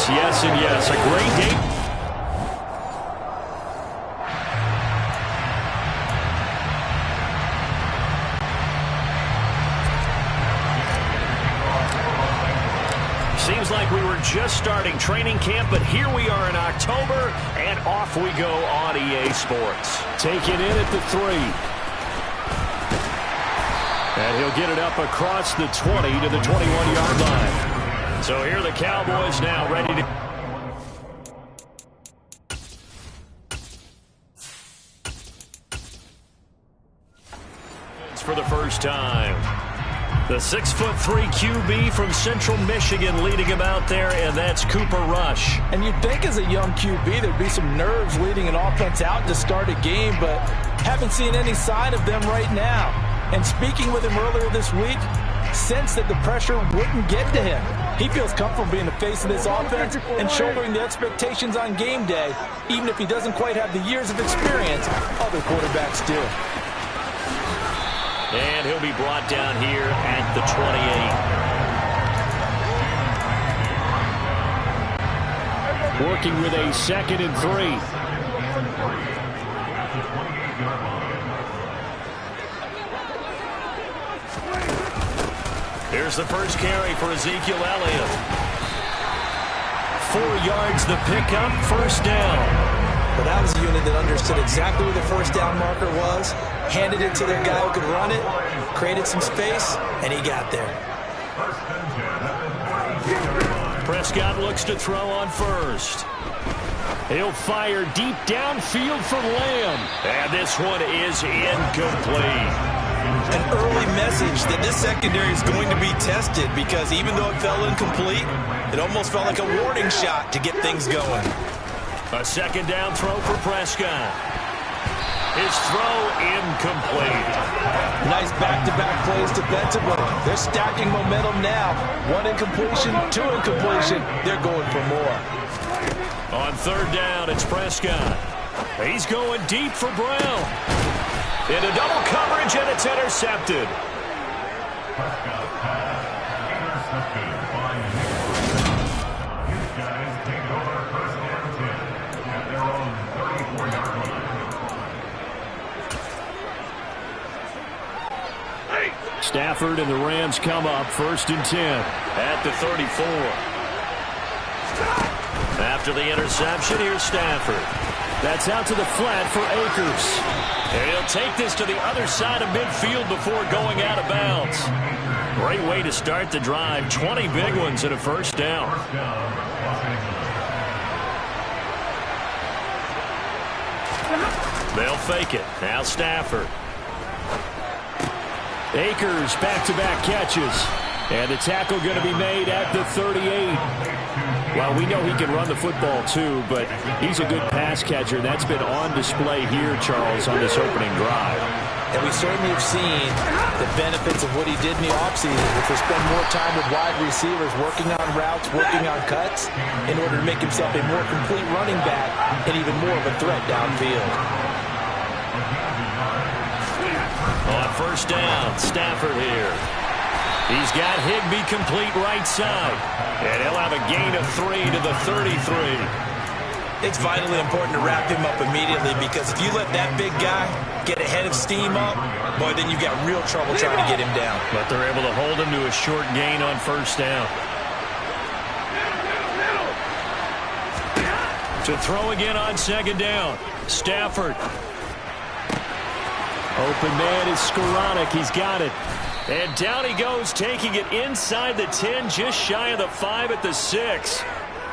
Yes, yes, and yes. A great day. Seems like we were just starting training camp, but here we are in October, and off we go on EA Sports. Taken in at the 3. And he'll get it up across the 20 to the 21-yard line. So here are the Cowboys now ready to... for the first time. The 6'3" QB from Central Michigan leading him out there, and that's Cooper Rush. And you'd think as a young QB there'd be some nerves leading an offense out to start a game, but haven't seen any sign of them right now. And speaking with him earlier this week, sensed that the pressure wouldn't get to him. He feels comfortable being the face of this offense and shouldering the expectations on game day, even if he doesn't quite have the years of experience other quarterbacks do. And he'll be brought down here at the 28. Working with a 2nd and 3. Here's the first carry for Ezekiel Elliott. 4 yards the pickup, first down. Well, that was a unit that understood exactly where the first down marker was, handed it to their guy who could run it, created some space, and he got there. Prescott looks to throw on first. He'll fire deep downfield for Lamb. And this one is incomplete. An early message that this secondary is going to be tested, because even though it fell incomplete, it almost felt like a warning shot to get things going. A 2nd down throw for Prescott. His throw incomplete. Nice back-to-back plays defensively. They're stacking momentum now. 1 incompletion, 2 incompletion. They're going for more. On 3rd down, it's Prescott. He's going deep for Brown. Into double coverage, and it's intercepted. Prescott pass intercepted by these guys take over 1st and 10 at their own 34-yard line. Stafford and the Rams come up 1st and 10 at the 34. After the interception, here's Stafford. That's out to the flat for Akers. And he'll take this to the other side of midfield before going out of bounds. Great way to start the drive. 20 big ones and a first down. They'll fake it. Now Stafford. Akers back-to-back catches. And the tackle going to be made at the 38. Well, we know he can run the football too, but he's a good pass catcher. That's been on display here, Charles, on this opening drive. And we certainly have seen the benefits of what he did in the offseason, which was spend more time with wide receivers, working on routes, working on cuts, in order to make himself a more complete running back and even more of a threat downfield. On 1st down, Stafford here. He's got Higbee complete right side. And he'll have a gain of 3 to the 33. It's vitally important to wrap him up immediately, because if you let that big guy get ahead of steam up, boy, then you've got real trouble trying to get him down. But they're able to hold him to a short gain on 1st down. To throw again on 2nd down. Stafford. Open man is Skoranek. He's got it. And down he goes, taking it inside the 10, just shy of the 5 at the 6.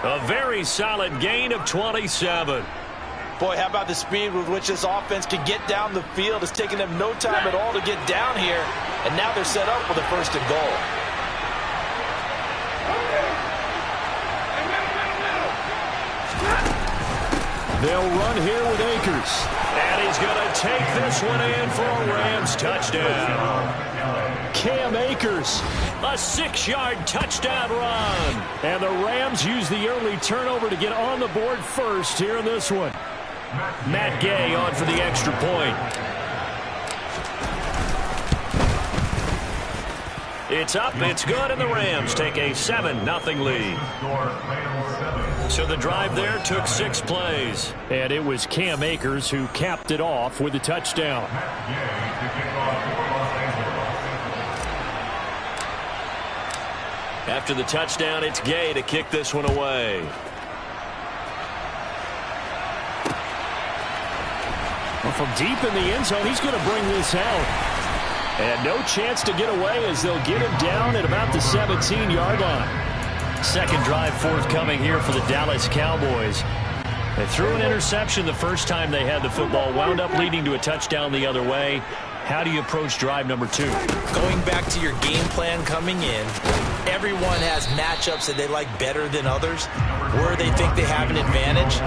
A very solid gain of 27. Boy, how about the speed with which this offense can get down the field? It's taken them no time at all to get down here, and now they're set up with a 1st and goal. They'll run here with Akers. And he's going to take this one in for a Rams touchdown. Cam Akers, a 6-yard touchdown run. And the Rams use the early turnover to get on the board first here in this one. Matt Gay on for the extra point. It's up, it's good, and the Rams take a 7-0 lead. So the drive there took 6 plays. And it was Cam Akers who capped it off with a touchdown. After the touchdown, it's Gay to kick this one away. Well, from deep in the end zone, he's going to bring this out. And no chance to get away as they'll get him down at about the 17-yard line. Second drive forthcoming here for the Dallas Cowboys. They threw an interception the first time they had the football, wound up leading to a touchdown the other way. How do you approach drive number 2? Going back to your game plan coming in, everyone has matchups that they like better than others. Where they think they have an advantage,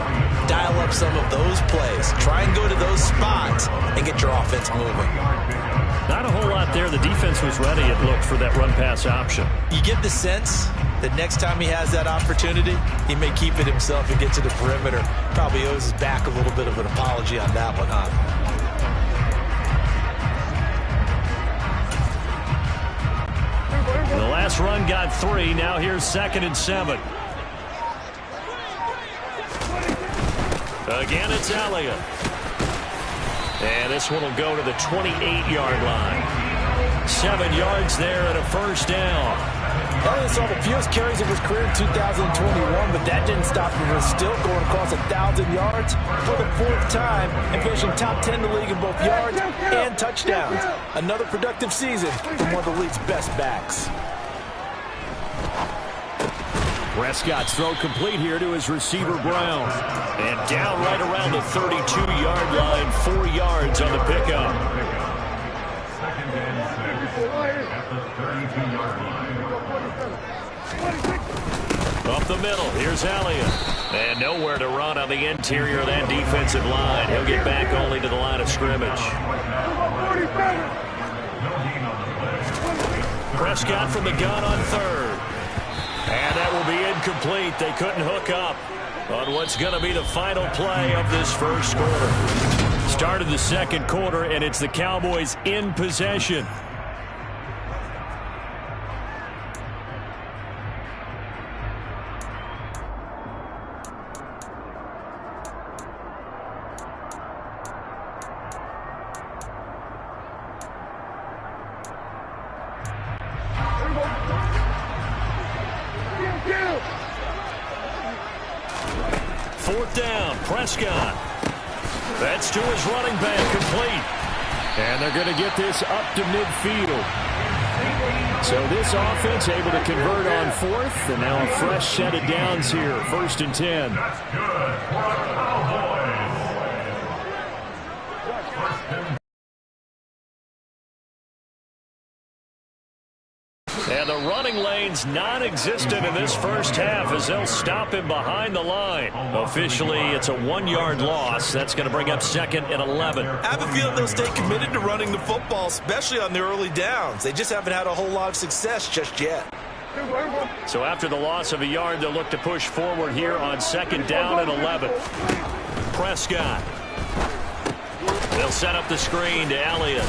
dial up some of those plays. Try and go to those spots and get your offense moving. Not a whole lot there. The defense was ready, it looked, for that run-pass option. You get the sense that next time he has that opportunity, he may keep it himself and get to the perimeter. Probably owes his back a little bit of an apology on that one, huh? The last run got 3. Now here's 2nd and 7. Again, it's Elliott. And this one will go to the 28-yard line. 7 yards there and a first down. Elliott saw the fewest carries of his career in 2021, but that didn't stop him from still going across 1,000 yards for the 4th time and finishing top 10 in the league in both yards and touchdowns. Another productive season from one of the league's best backs. Prescott's throw complete here to his receiver, Brown. And down right around the 32-yard line, 4 yards on the pickup. Up the middle, here's Elliott. And nowhere to run on the interior of that defensive line. He'll get back only to the line of scrimmage. Prescott from the gun on 3rd. And that will be incomplete. They couldn't hook up on what's going to be the final play of this first quarter. Started the second quarter, and it's the Cowboys in possession. Fourth down, Prescott. That's to his running back, complete. And they're going to get this up to midfield. So this offense able to convert on 4th, and now a fresh set of downs here, 1st and 10. That's good for the Cowboys. And the running lane's non-existent in this first half as they'll stop him behind the line. Officially, it's a 1-yard loss. That's going to bring up 2nd and 11. I have a feeling they'll stay committed to running the football, especially on the early downs. They just haven't had a whole lot of success just yet. So after the loss of a yard, they'll look to push forward here on 2nd down and 11. Prescott. They'll set up the screen to Elliott.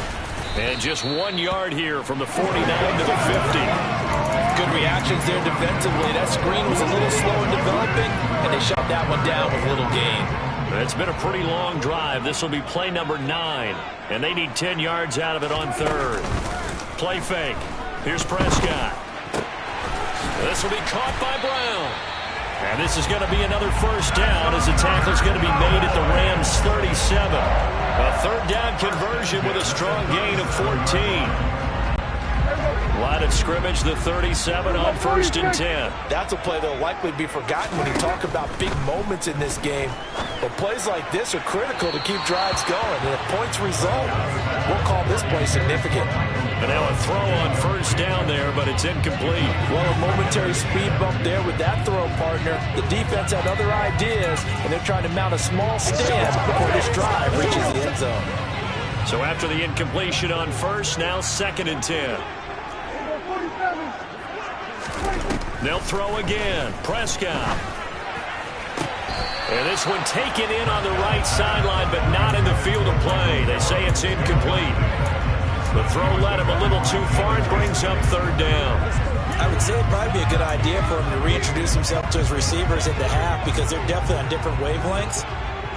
And just 1 yard here from the 49 to the 50. Good reactions there defensively. That screen was a little slow in developing, and they shut that one down with little gain. It's been a pretty long drive. This will be play number 9, and they need 10 yards out of it on 3rd. Play fake. Here's Prescott. This will be caught by Brown. And this is going to be another first down as the tackle's going to be made at the Rams' 37. A 3rd down conversion with a strong gain of 14. Line of scrimmage, the 37 on 1st and 10. That's a play that'll likely be forgotten when you talk about big moments in this game. But plays like this are critical to keep drives going. And if points result, we'll call this play significant. And now a throw on 1st down there, but it's incomplete. Well, a momentary speed bump there with that throw, partner. The defense had other ideas, and they're trying to mount a small stand before this drive reaches the end zone. So after the incompletion on 1st, now 2nd and 10. They'll throw again. Prescott. And this one taken in on the right sideline, but not in the field of play. They say it's incomplete. The throw led him a little too far and brings up third down. I would say it'd probably be a good idea for him to reintroduce himself to his receivers at the half because they're definitely on different wavelengths.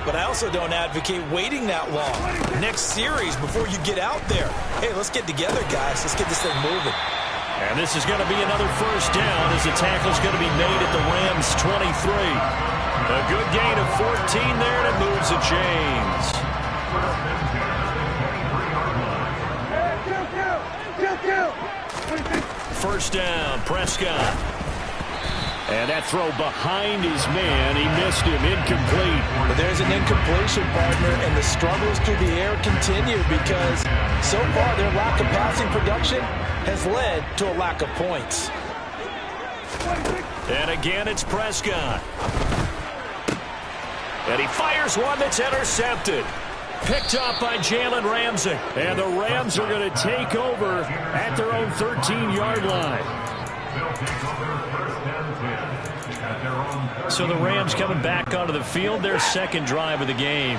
But I also don't advocate waiting that long. Next series before you get out there. Hey, let's get together, guys. Let's get this thing moving. And this is going to be another first down as the tackle's going to be made at the Rams' 23. A good gain of 14 there, and it moves the chains. First down, Prescott. And that throw behind his man, he missed him, incomplete. But there's an incompletion, partner, and the struggles through the air continue because so far their lack of passing production has led to a lack of points. And again, it's Prescott. And he fires one that's intercepted. Picked up by Jalen Ramsey. And the Rams are going to take over at their own 13-yard line. So the Rams coming back onto the field, their second drive of the game.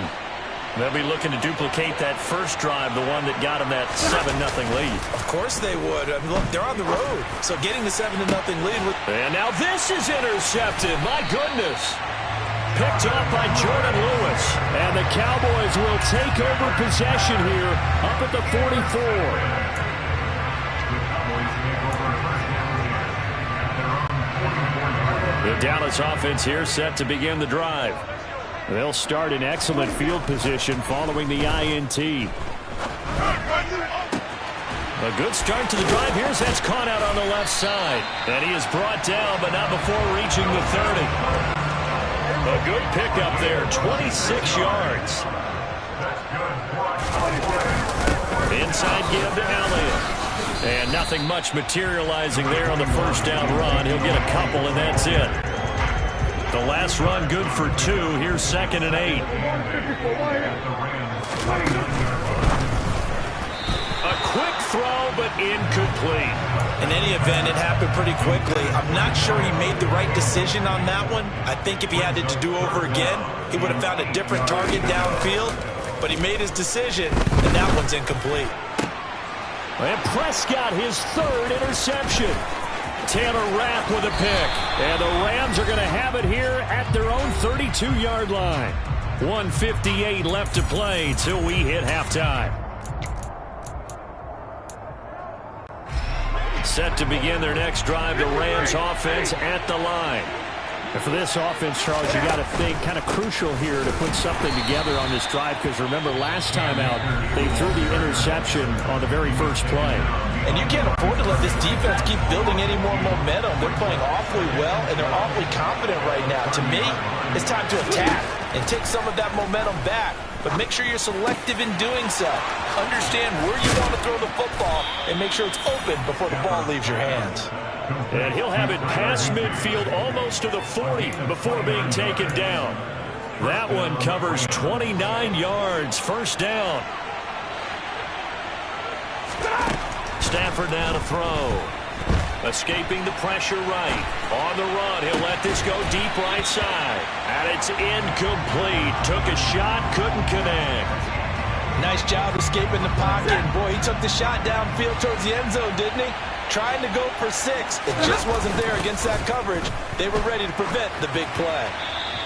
They'll be looking to duplicate that first drive, the one that got them that 7-0 lead. Of course they would. I mean, look, they're on the road. So getting the 7-0 lead. And now this is intercepted. My goodness. Picked up by Jordan Lewis. And the Cowboys will take over possession here up at the 44. The Dallas offense here set to begin the drive. They'll start in excellent field position following the INT. A good start to the drive. Here's that's caught out on the left side. And he is brought down, but not before reaching the 30. A good pickup there, 26 yards. Inside give to Elliott. And nothing much materializing there on the first down run. He'll get a couple, and that's it. The last run good for 2. Here's 2nd and 8. A quick throw, but incomplete. In any event, it happened pretty quickly. I'm not sure he made the right decision on that one. I think if he had it to do over again, he would have found a different target downfield. But he made his decision, and that one's incomplete. And Prescott, his 3rd interception. Taylor Rapp with a pick. And the Rams are going to have it here at their own 32-yard line. 1:58 left to play till we hit halftime. Set to begin their next drive, the Rams offense at the line. And for this offense, Charles, you got to think kind of crucial here to put something together on this drive because remember last time out they threw the interception on the very first play. And you can't afford to let this defense keep building any more momentum. They're playing awfully well, and they're awfully confident right now. To me, it's time to attack and take some of that momentum back. But make sure you're selective in doing so. Understand where you want to throw the football and make sure it's open before the ball leaves your hands. And he'll have it past midfield almost to the 40 before being taken down. That one covers 29 yards. First down. Stafford now to throw. Escaping the pressure right. On the run, he'll let this go deep right side. And it's incomplete. Took a shot, couldn't connect. Nice job escaping the pocket. Boy, he took the shot downfield towards the end zone, didn't he? Trying to go for 6. It just wasn't there against that coverage. They were ready to prevent the big play.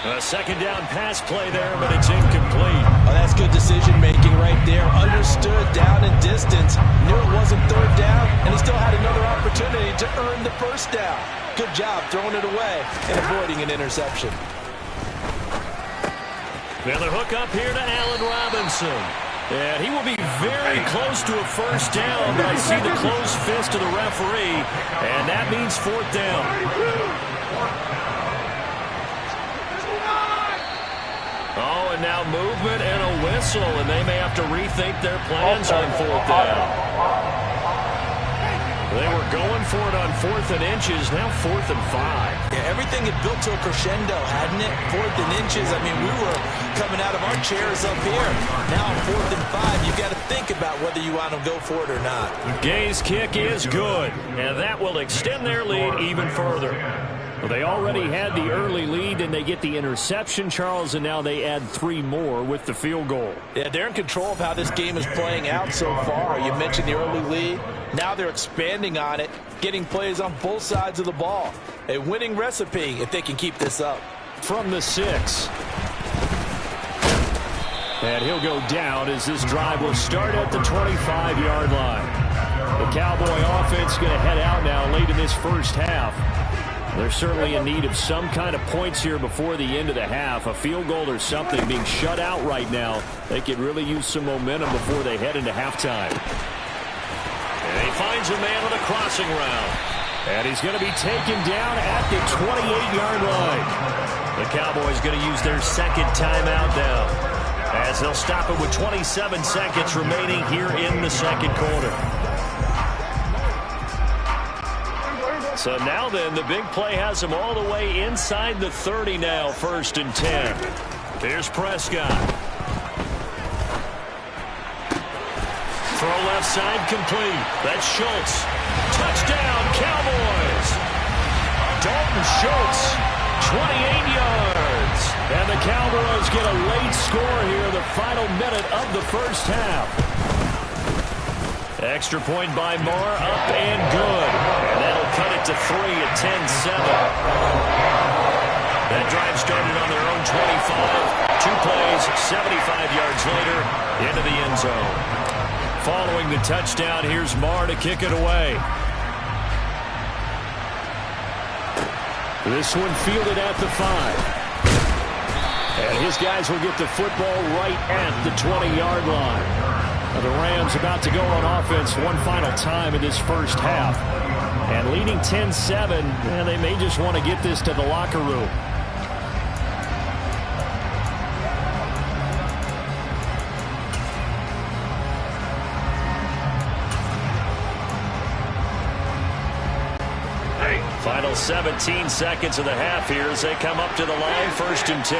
A second down pass play there, but it's incomplete. Oh, that's good decision-making right there. Understood down and distance. Knew it wasn't 3rd down, and he still had another opportunity to earn the first down. Good job throwing it away and avoiding an interception. Now the hook up here to Allen Robinson. And he will be very close to a first down, but I see the closed fist of the referee, and that means 4th down. Oh, and now movement and a whistle, and they may have to rethink their plans on 4th down. They were going for it on 4th and inches, now 4th and 5. Yeah, everything had built to a crescendo, hadn't it? 4th and inches. I mean, we were coming out of our chairs up here. Now on 4th and 5, you got to think about whether you want to go for it or not. Gay's kick is good, and that will extend their lead even further. Well, they already had the early lead, and they get the interception, Charles, and now they add 3 more with the field goal. Yeah, they're in control of how this game is playing out so far. You mentioned the early lead. Now they're expanding on it, getting plays on both sides of the ball. A winning recipe if they can keep this up. From the 6. And he'll go down as this drive will start at the 25-yard line. The Cowboy offense going to head out now late in this first half. They're certainly in need of some kind of points here before the end of the half. A field goal or something. Being shut out right now, they could really use some momentum before they head into halftime. And he finds a man on a crossing route. And he's going to be taken down at the 28-yard line. The Cowboys going to use their second timeout now, as they'll stop it with 27 seconds remaining here in the second quarter. So now then, the big play has them all the way inside the 30 now, 1st and 10. Here's Prescott. Throw left side complete. That's Schultz. Touchdown, Cowboys. Dalton Schultz, 28 yards. And the Cowboys get a late score here, the final minute of the first half. Extra point by Marr, up and good. And that'll cut it to 3 at 10-7. That drive started on their own 25. 2 plays, 75 yards later, into the end zone. Following the touchdown, here's Marr to kick it away. This one fielded at the 5. And his guys will get the football right at the 20-yard line. The Rams about to go on offense one final time in this first half. And leading 10-7, and they may just want to get this to the locker room. Final 17 seconds of the half here as they come up to the line, 1st and 10.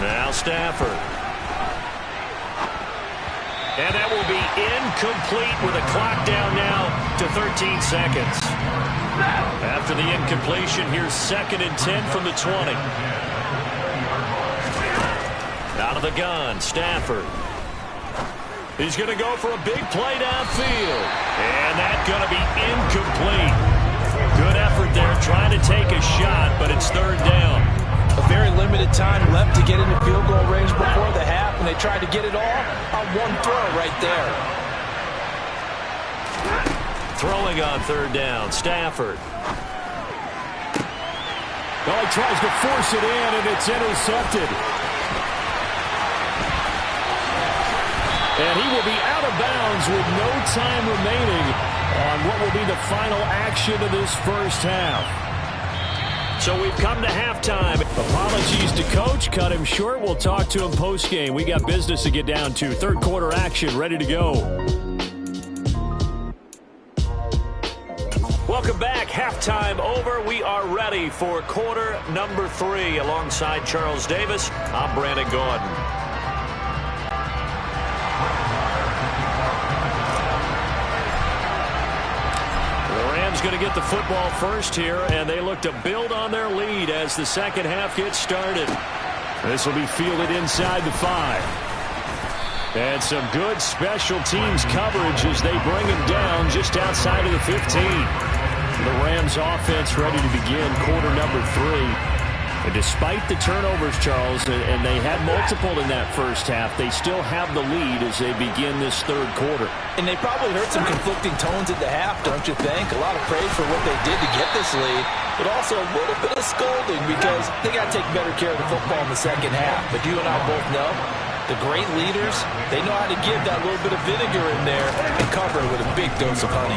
Now Stafford. And that will be incomplete with a clock down now to 13 seconds. After the incompletion, here's 2nd and 10 from the 20. Out of the gun, Stafford. He's going to go for a big play downfield. And that's going to be incomplete. Good effort there trying to take a shot, but it's 3rd down. A very limited time left to get into field goal range before the half, and they tried to get it all on one throw right there. Throwing on 3rd down, Stafford. Well, he tries to force it in, and it's intercepted. And he will be out of bounds with no time remaining on what will be the final action of this first half. So we've come to halftime. Apologies to Coach. Cut him short. We'll talk to him post-game. We got business to get down to. 3rd quarter action ready to go. Welcome back. Halftime over. We are ready for quarter number 3. Alongside Charles Davis, I'm Brandon Gordon. Going to get the football first here, and they look to build on their lead as the second half gets started. This will be fielded inside the 5. And some good special teams coverage as they bring him down just outside of the 15. The Rams offense ready to begin quarter number 3. And despite the turnovers, Charles, and they had multiple in that first half, they still have the lead as they begin this 3rd quarter. And they probably heard some conflicting tones at the half, don't you think? A lot of praise for what they did to get this lead, but also a little bit of scolding because they got to take better care of the football in the second half. But you and I both know the great leaders, they know how to give that little bit of vinegar in there and cover it with a big dose of honey.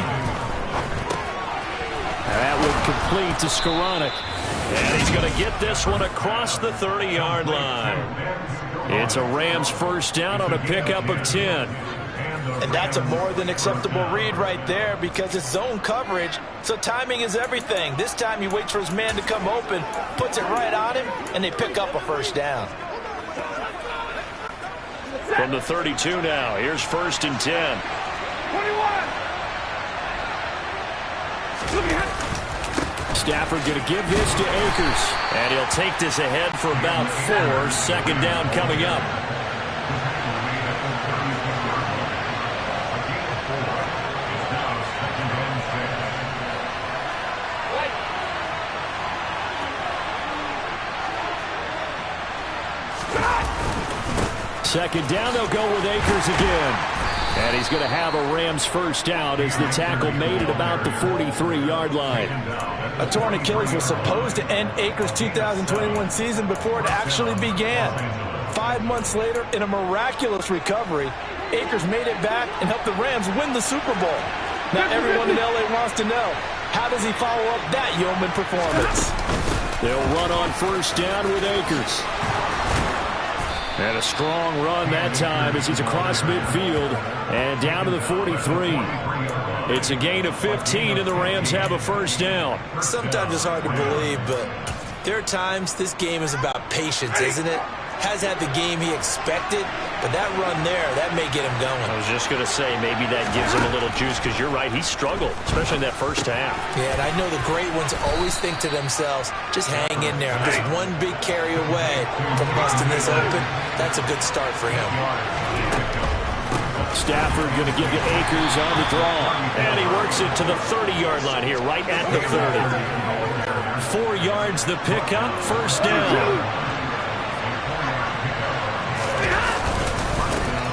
That would complete to Skoranek. And he's going to get this one across the 30-yard line. It's a Rams first down on a pickup of 10. And that's a more than acceptable read right there because it's zone coverage, so timing is everything. This time he waits for his man to come open, puts it right on him, and they pick up a first down. From the 32 now, here's 1st and 10. 21. Stafford going to give this to Akers. And he'll take this ahead for about 4. Second down coming up. Second down, they'll go with Akers again. And he's going to have a Rams first down as the tackle made at about the 43-yard line. A torn Achilles was supposed to end Akers' 2021 season before it actually began. 5 months later, in a miraculous recovery, Akers made it back and helped the Rams win the Super Bowl. Now everyone in L.A. wants to know, how does he follow up that yeoman performance? They'll run on first down with Akers. And a strong run that time as he's across midfield and down to the 43. It's a gain of 15, and the Rams have a first down. Sometimes it's hard to believe, but there are times this game is about patience, isn't it? Has had the game he expected, but that run there, that may get him going. I was just going to say, maybe that gives him a little juice, because you're right, he struggled, especially in that first half. Yeah, and I know the great ones always think to themselves, just hang in there. I'm just one big carry away from busting this open. That's a good start for him. Stafford going to give you Akers on the draw. And he works it to the 30-yard line here, right at the 30. 4 yards the pickup, first down.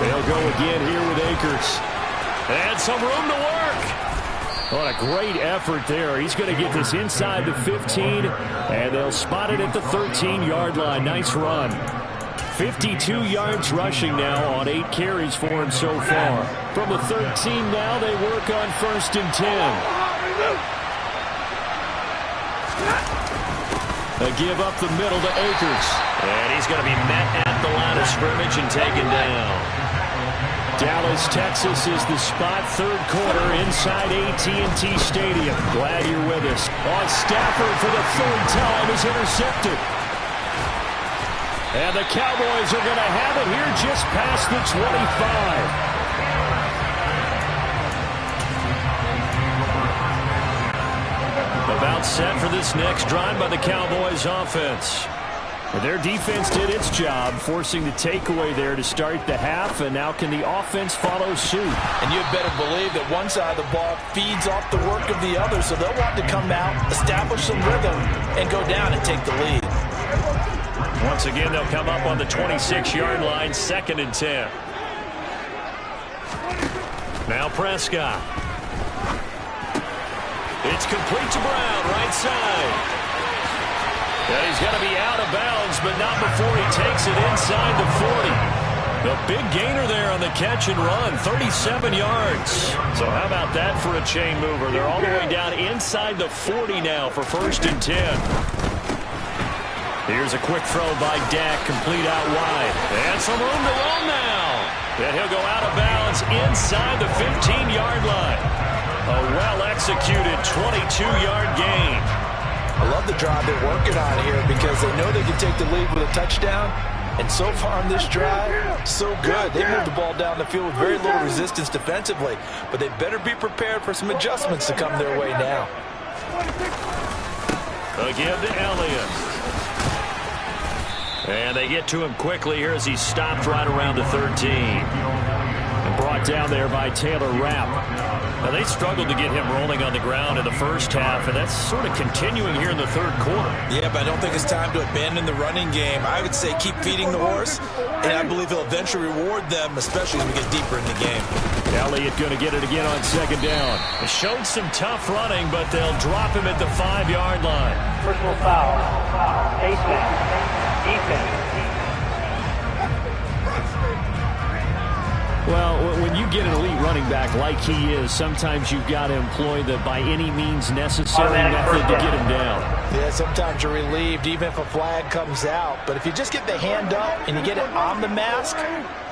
They'll go again here with Akers. And some room to work. What a great effort there. He's going to get this inside the 15, and they'll spot it at the 13-yard line. Nice run. 52 yards rushing now on 8 carries for him so far. From the 13 now, they work on first and 10. They give up the middle to Akers. And he's going to be met at the line of scrimmage and taken down. Dallas, Texas is the spot. Third quarter inside AT&T Stadium. Glad you're with us. On Stafford for the third time is intercepted. And the Cowboys are going to have it here just past the 25. About set for this next drive by the Cowboys offense. Their defense did its job, forcing the takeaway there to start the half, and now can the offense follow suit? And you'd better believe that one side of the ball feeds off the work of the other, so they'll want to come out, establish some rhythm, and go down and take the lead. Once again, they'll come up on the 26-yard line, second and 10. Now Prescott. It's complete to Brown, right side. And he's going to be out of bounds, but not before he takes it inside the 40. The big gainer there on the catch and run, 37 yards. So how about that for a chain mover? They're all the way down inside the 40 now for first and 10. Here's a quick throw by Dak, complete out wide. And some room to run now. And he'll go out of bounds inside the 15-yard line. A well-executed 22-yard gain. I love the drive they're working on here because they know they can take the lead with a touchdown. And so far on this drive, so good. They moved the ball down the field with very little resistance defensively. But they better be prepared for some adjustments to come their way now. Again to Elliott. And they get to him quickly here as he stopped right around the 13. And brought down there by Taylor Rapp. Now, they struggled to get him rolling on the ground in the first half, and that's sort of continuing here in the third quarter. Yeah, but I don't think it's time to abandon the running game. I would say keep feeding the horse, and I believe he'll eventually reward them, especially as we get deeper in the game. Elliott going to get it again on second down. They showed some tough running, but they'll drop him at the 5-yard line. Personal foul. Defense. Well, when you get an elite running back like he is, sometimes you've got to employ the by any means necessary method to get him down. Yeah, sometimes you're relieved even if a flag comes out. But if you just get the hand up and you get it on the mask,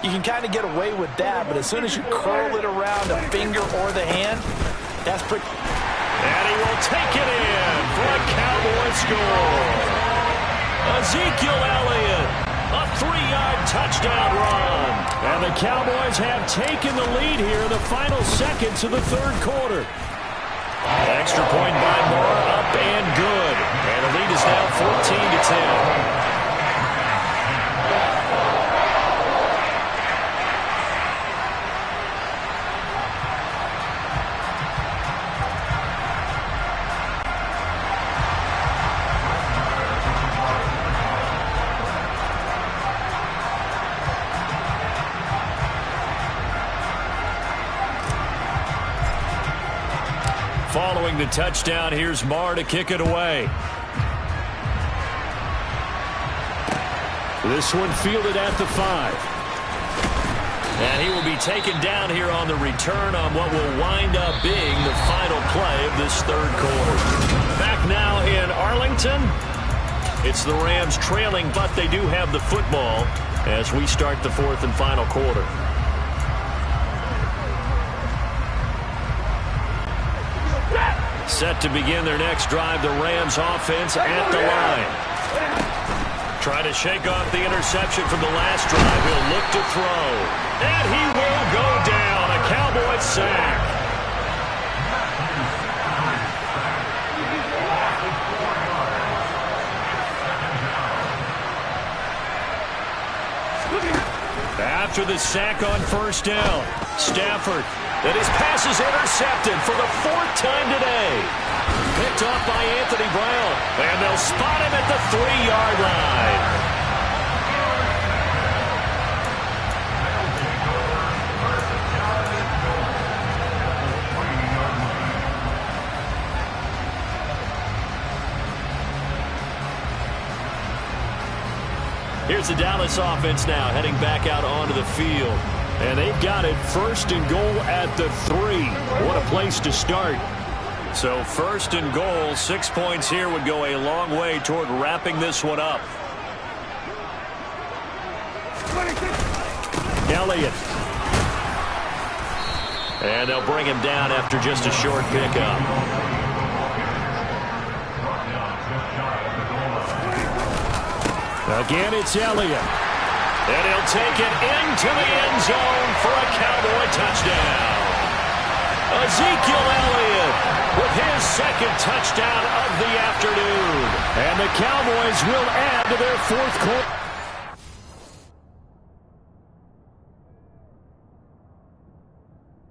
you can kind of get away with that. But as soon as you curl it around a finger or the hand, that's pretty... And he will take it in for a Cowboy score. Ezekiel Elliott. A 3-yard touchdown run. And the Cowboys have taken the lead here in the final seconds of the third quarter. Extra point by Moore, up and good. And the lead is now 14-10. Following the touchdown, here's Marr to kick it away. This one fielded at the 5. And he will be taken down here on the return on what will wind up being the final play of this third quarter. Back now in Arlington. It's the Rams trailing, but they do have the football as we start the fourth and final quarter. Set to begin their next drive, the Rams offense at the line. Trying to shake off the interception from the last drive. He'll look to throw. And he will go down. A Cowboys sack. After the sack on first down, Stafford. And his pass is intercepted for the 4th time today. Picked off by Anthony Brown. And they'll spot him at the 3-yard line. Here's the Dallas offense now heading back out onto the field. And they've got it 1st and goal at the 3. What a place to start. So 1st and goal, 6 points here would go a long way toward wrapping this one up. Elliott. And they'll bring him down after just a short pickup. Again, it's Elliott. And he'll take it into the end zone for a Cowboy touchdown. Ezekiel Elliott with his 2nd touchdown of the afternoon. And the Cowboys will add to their 4th quarter.